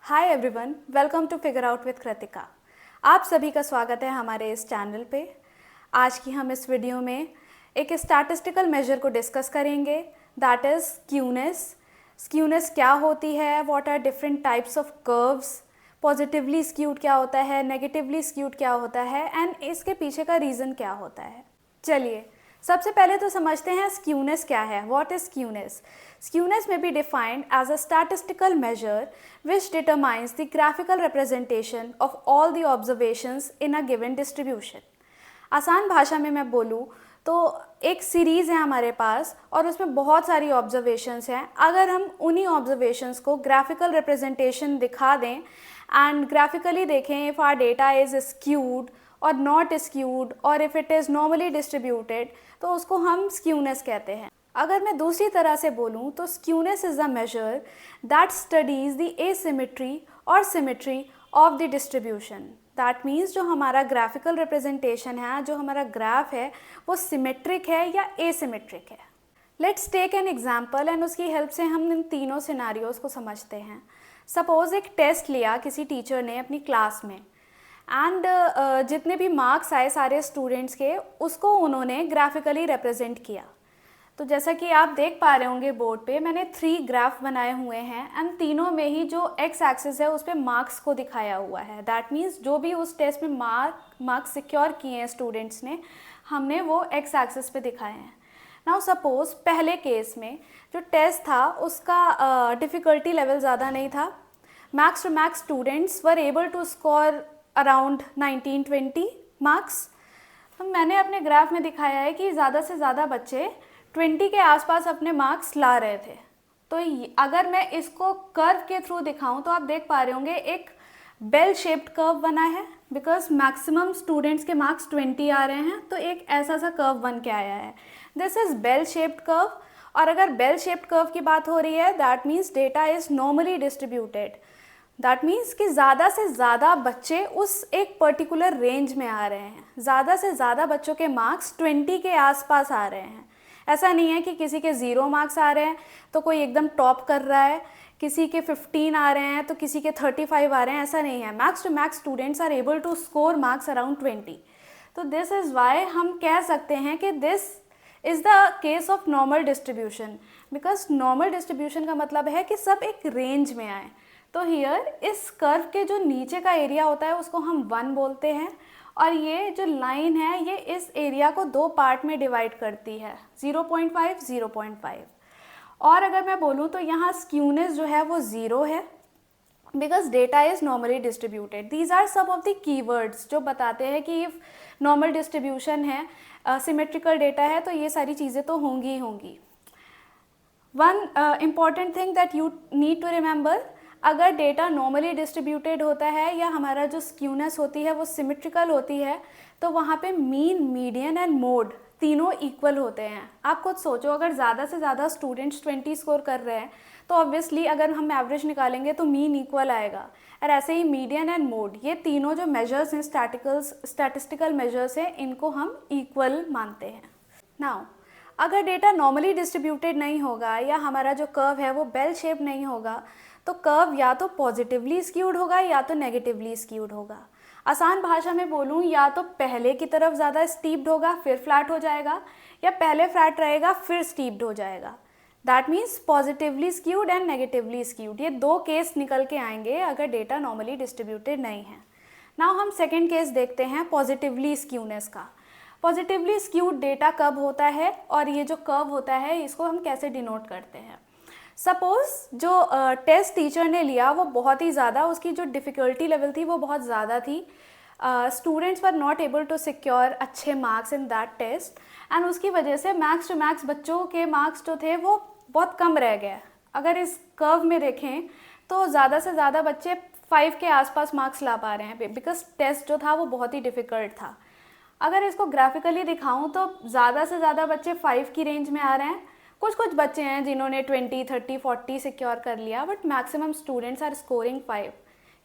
Hi everyone, welcome to figure out with Kritika. आप सभी का स्वागत है हमारे इस चैनल पे। आज की हम इस वीडियो में एक स्टैटिस्टिकल मेजर को डिस्कस करेंगे, दैट इज़ स्क्यूनेस। स्क्यूनेस क्या होती है, what are different types of curves, positively skewed क्या होता है, नेगेटिवली स्क्यूड क्या होता है एंड इसके पीछे का रीज़न क्या होता है। चलिए सबसे पहले तो समझते हैं स्क्यूनेस क्या है, what is skewness. Skewness may be defined as a statistical measure which determines the graphical representation of all the observations in a given distribution. आसान भाषा में मैं बोलूँ तो एक सीरीज़ है हमारे पास और उसमें बहुत सारी ऑब्जर्वेशंस हैं। अगर हम उन्हीं ऑब्जर्वेशंस को ग्राफिकल रिप्रेजेंटेशन दिखा दें एंड ग्राफिकली देखें if our data is skewed और नॉट स्क्यूड और if it is normally distributed, तो उसको हम स्क्यूनेस कहते हैं। अगर मैं दूसरी तरह से बोलूँ तो skewness is a measure that studies the asymmetry और symmetry of the distribution. That means जो हमारा ग्राफिकल रिप्रेजेंटेशन है, जो हमारा ग्राफ है, वो सिमेट्रिक है या एसिमेट्रिक है। Let's take an example and उसकी हेल्प से हम इन तीनों सिनारियोज को समझते हैं। सपोज एक टेस्ट लिया किसी टीचर ने अपनी क्लास में एंड जितने भी मार्क्स आए सारे स्टूडेंट्स के, उसको उन्होंने ग्राफिकली रिप्रेजेंट किया। तो जैसा कि आप देख पा रहे होंगे बोर्ड पे मैंने 3 ग्राफ बनाए हुए हैं एंड तीनों में ही जो एक्स एक्सिस है उस पर मार्क्स को दिखाया हुआ है। दैट मीन्स जो भी उस टेस्ट में मार्क्स सिक्योर किए हैं स्टूडेंट्स ने, हमने वो एक्स एक्सिस पे दिखाए हैं। नाउ सपोज पहले केस में जो टेस्ट था उसका डिफ़िकल्टी लेवल ज़्यादा नहीं था। Max to max students were able to score around 19-20 marks. तो मैंने अपने ग्राफ में दिखाया है कि ज़्यादा से ज़्यादा बच्चे 20 के आसपास अपने मार्क्स ला रहे थे। तो अगर मैं इसको कर्व के थ्रू दिखाऊं तो आप देख पा रहे होंगे एक बेल शेप्ड कर्व बना है, बिकॉज मैक्सिमम स्टूडेंट्स के मार्क्स 20 आ रहे हैं, तो एक ऐसा सा कर्व बन के आया है। This is bell shaped curve. और अगर बेल शेप्ड कर्व की बात हो रही है that means data is normally distributed. That means कि ज़्यादा से ज़्यादा बच्चे उस एक पर्टिकुलर रेंज में आ रहे हैं। ज़्यादा से ज़्यादा बच्चों के मार्क्स 20 के आसपास आ रहे हैं। ऐसा नहीं है कि किसी के 0 मार्क्स आ रहे हैं तो कोई एकदम टॉप कर रहा है, किसी के 15 आ रहे हैं तो किसी के 35 आ रहे हैं, ऐसा नहीं है। Max to max students are able to score marks around 20। तो दिस इज़ वाई हम कह सकते हैं कि this is the case of normal distribution, because normal distribution का मतलब है कि सब एक रेंज में आए। तो हियर इस कर्व के जो नीचे का एरिया होता है उसको हम 1 बोलते हैं और ये जो लाइन है ये इस एरिया को 2 पार्ट में डिवाइड करती है, 0.5 0.5। और अगर मैं बोलूँ तो यहाँ स्क्यूनेस जो है वो 0 है, because data is normally distributed. These are some of the keywords जो बताते हैं कि इफ़ नॉर्मल डिस्ट्रीब्यूशन है, सिमेट्रिकल डेटा है, तो ये सारी चीज़ें तो होंगी ही होंगी। One important thing that you need to remember, अगर डेटा नॉर्मली डिस्ट्रीब्यूटेड होता है या हमारा जो स्क्यूनेस होती है वो सिमेट्रिकल होती है, तो वहाँ पे मीन, मीडियन एंड मोड तीनों इक्वल होते हैं। आप खुद सोचो, अगर ज़्यादा से ज़्यादा स्टूडेंट्स 20 स्कोर कर रहे हैं तो ऑब्वियसली अगर हम एवरेज निकालेंगे तो मीन इक्वल आएगा। और ऐसे ही मीडियन एंड मोड, ये तीनों जो मेजर्स हैं, स्टैटिस्टिकल मेजर्स हैं, इनको हम इक्वल मानते हैं। नाउ अगर डेटा नॉर्मली डिस्ट्रीब्यूटेड नहीं होगा या हमारा जो कर्व है वो बेल शेप नहीं होगा, तो कर्व या तो पॉजिटिवली स्क्यूड होगा या तो नेगेटिवली स्क्यूड होगा। आसान भाषा में बोलूँ, या तो पहले की तरफ ज़्यादा स्टीप्ड होगा फिर फ्लैट हो जाएगा, या पहले फ्लैट रहेगा फिर स्टीप्ड हो जाएगा। That means positively skewed and negatively skewed, ये 2 केस निकल के आएंगे अगर डेटा नॉर्मली डिस्ट्रीब्यूटेड नहीं है। नाउ हम सेकेंड केस देखते हैं पॉजिटिवली स्क्यूनेस का। पॉजिटिवली स्क्यूड डेटा कब होता है और ये जो कर्व होता है इसको हम कैसे डिनोट करते हैं। सपोज़ जो टेस्ट टीचर ने लिया वो बहुत ही ज़्यादा, उसकी जो डिफ़िकल्टी लेवल थी वो बहुत ज़्यादा थी। Students were not able to secure अच्छे marks in that test and उसकी वजह से मैक्स टू मैक्स बच्चों के मार्क्स जो थे वो बहुत कम रह गए। अगर इस कर्व में देखें तो ज़्यादा से ज़्यादा बच्चे 5 के आसपास मार्क्स ला पा रहे हैं, बिकॉज टेस्ट जो था वो बहुत ही डिफ़िकल्ट था। अगर इसको ग्राफिकली दिखाऊं तो ज़्यादा से ज़्यादा बच्चे 5 की रेंज में आ रहे हैं। कुछ बच्चे हैं जिन्होंने 20, 30, 40 सिक्योर कर लिया, but maximum students are scoring 5।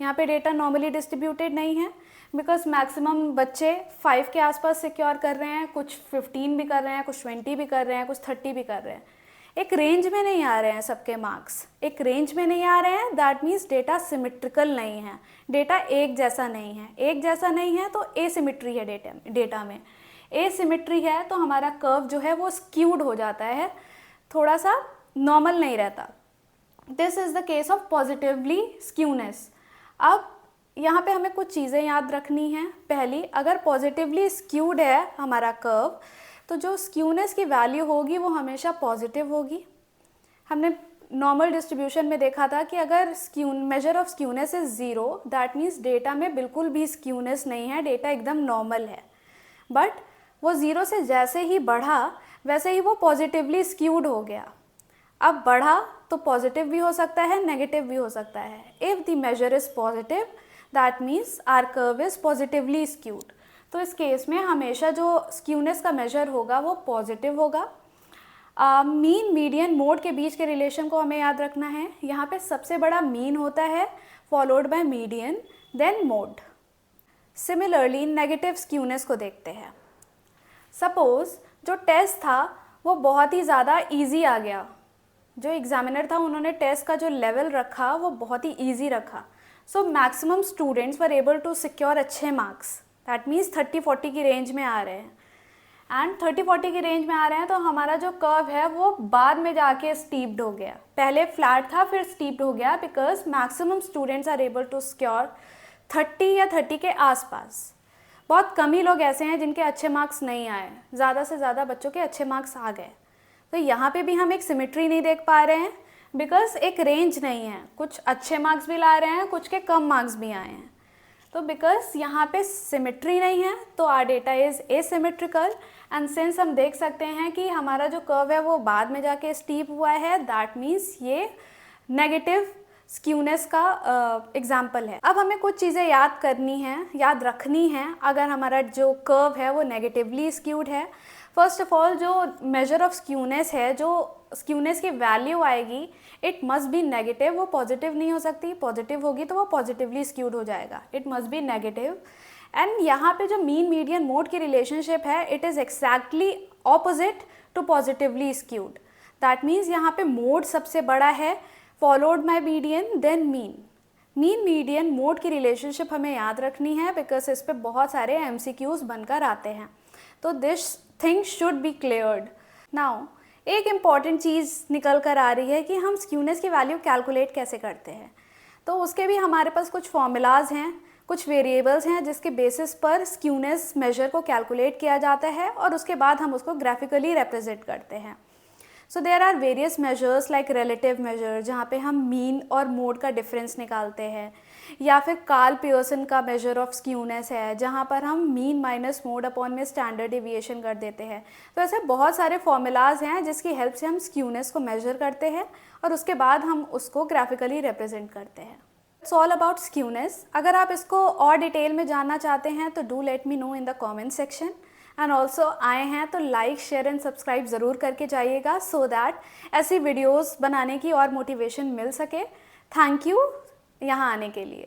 यहाँ पे डेटा नॉर्मली डिस्ट्रीब्यूटेड नहीं है, बिकॉज मैक्सिमम बच्चे 5 के आसपास सिक्योर कर रहे हैं, कुछ 15 भी कर रहे हैं, कुछ 20 भी कर रहे हैं, कुछ 30 भी कर रहे हैं। एक रेंज में नहीं आ रहे हैं सबके मार्क्स, एक रेंज में नहीं आ रहे हैं, दैट मीन्स डेटा सिमेट्रिकल नहीं है, डेटा एक जैसा नहीं है। एक जैसा नहीं है तो एसिमेट्री है डेटा में। एसिमेट्री है तो हमारा कर्व जो है वो स्क्यूड हो जाता है, थोड़ा सा नॉर्मल नहीं रहता। This is the case of positively skewness. अब यहाँ पे हमें कुछ चीज़ें याद रखनी हैं। पहली, अगर पॉजिटिवली स्क्यूड है हमारा कर्व तो जो स्क्यूनेस की वैल्यू होगी वो हमेशा पॉजिटिव होगी। हमने नॉर्मल डिस्ट्रीब्यूशन में देखा था कि अगर measure of skewness is 0 that means data में बिल्कुल भी स्क्यूनेस नहीं है, डेटा एकदम नॉर्मल है। बट वो 0 से जैसे ही बढ़ा वैसे ही वो पॉजिटिवली स्क्यूड हो गया। अब बढ़ा तो पॉजिटिव भी हो सकता है, नेगेटिव भी हो सकता है। If the major is positive that means our curve is positively skewed. तो इस केस में हमेशा जो स्क्यूनेस का मेजर होगा वो पॉजिटिव होगा। मीन मीडियन मोड के बीच के रिलेशन को हमें याद रखना है। यहाँ पे सबसे बड़ा मीन होता है followed by median then mode. Similarly negative skewness को देखते हैं। सपोज जो टेस्ट था वो बहुत ही ज़्यादा इजी आ गया, जो एग्जामिनर था उन्होंने टेस्ट का जो लेवल रखा वो बहुत ही इजी रखा। So maximum students were able to secure अच्छे मार्क्स, दैट मीन्स 30-40 की रेंज में आ रहे हैं। एंड 30-40 की रेंज में आ रहे हैं तो हमारा जो कर्व है वो बाद में जाके स्टीप्ड हो गया। पहले फ्लैट था फिर स्टीप्ड हो गया, because maximum students are able to secure 30 या 30 के आसपास। बहुत कम ही लोग ऐसे हैं जिनके अच्छे मार्क्स नहीं आए, ज़्यादा से ज़्यादा बच्चों के अच्छे मार्क्स आ गए। तो यहाँ पे भी हम एक सिमेट्री नहीं देख पा रहे हैं, बिकॉज एक रेंज नहीं है, कुछ अच्छे मार्क्स भी ला रहे हैं, कुछ के कम मार्क्स भी आए हैं। तो बिकॉज यहाँ पे सिमेट्री नहीं है तो our data is asymmetrical. And since हम देख सकते हैं कि हमारा जो कर्व है वो बाद में जाके स्टीप हुआ है, दैट मीन्स ये नेगेटिव स्क्यूनेस का एग्जाम्पल है। अब हमें कुछ चीज़ें याद करनी हैं, याद रखनी हैं अगर हमारा जो कर्व है वो नेगेटिवली स्क्यूड है। फर्स्ट ऑफ ऑल जो मेजर ऑफ स्क्यूनेस है, जो स्क्यूनेस की वैल्यू आएगी इट मस्ट बी नेगेटिव, वो पॉजिटिव नहीं हो सकती। पॉजिटिव होगी तो वो पॉजिटिवली स्क्यूड हो जाएगा, it must be negative. And यहाँ पे जो मीन मीडियन मोड की रिलेशनशिप है it is exactly opposite to positively skewed. That means यहाँ पे मोड सबसे बड़ा है, followed by median then mean. Mean median mode की रिलेशनशिप हमें याद रखनी है, बिकॉज इस पे बहुत सारे MCQs बनकर आते हैं। तो this thing should be cleared. Now एक इम्पॉर्टेंट चीज़ निकल कर आ रही है कि हम स्क्यूनेस की वैल्यू कैलकुलेट कैसे करते हैं। तो उसके भी हमारे पास कुछ फॉर्मूलाज हैं, कुछ वेरिएबल्स हैं जिसके बेसिस पर स्क्यूनेस मेजर को कैलकुलेट किया जाता है और उसके बाद हम उसको ग्राफिकली रिप्रेजेंट करते हैं। So there are various measures like relative measure, जहाँ पे हम मीन और मोड का डिफरेंस निकालते हैं, या फिर कार्ल पियर्सन का मेजर ऑफ स्क्यूनेस है जहाँ पर हम मीन माइनस मोड अपॉन में स्टैंडर्ड डेविएशन कर देते हैं। तो ऐसे बहुत सारे फॉर्मूलाज हैं जिसकी हेल्प से हम स्क्यूनेस को मेजर करते हैं और उसके बाद हम उसको ग्राफिकली रिप्रेजेंट करते हैं। It's all about skewness. अगर आप इसको और डिटेल में जानना चाहते हैं तो do let me know in the comment section. And also आए हैं तो लाइक शेयर एंड सब्सक्राइब ज़रूर करके जाइएगा, सो दैट ऐसी वीडियोज़ बनाने की और मोटिवेशन मिल सके। थैंक यू यहाँ आने के लिए।